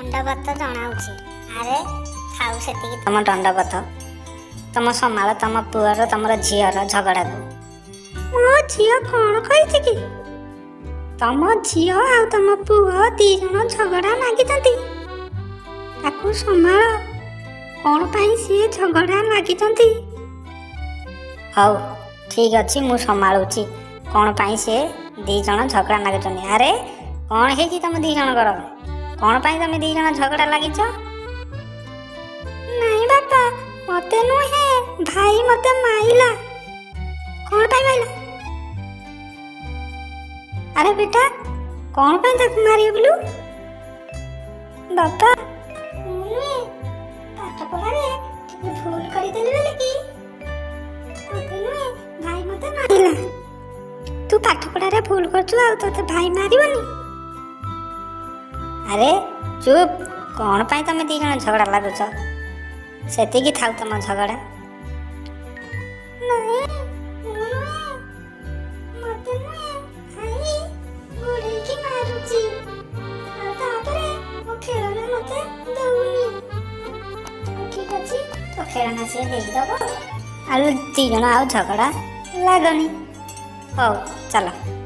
दंडवत जनाऊँ अरे थाऊ से तुम दंडवत तुम संभाल तुम पुअर तुम झीर झगड़ा को मो झी कौन कही कि तुम झी आ तुम पुओ दी जन झगड़ा लगी संभाल कौन पाई सी झगड़ा लगी हौ ठीक अच्छे मु संभालुची कौन पाई सी दी जन झगड़ा लगी अरे कौन है तुम दी जनकर कौन पाई तुम दी जन झगड़ा लगिच नहीं बापा मते नुहे भाई मते माइला कौन पाई माइला अरे बेटा कौन पाई तक मारी बोलू बापा पाठ पढ़ारे भूल कर देली बोले कि मते नुहे भाई मते माइला तू पाठ पढ़ारे भूल करछु आ तोते भाई मारिबनी अरे चुप कौन पाई तुम दी जन झगड़ा लागुच सेतिकी थाउ तुम झगड़ा नहीं मते भाई बुढ़ी की मारुची तापरे ओ खेलना मते दउनी ठीक अछि तो खेलना से दे दबो आलू दी जन आ झगड़ा लागनी हौ चलो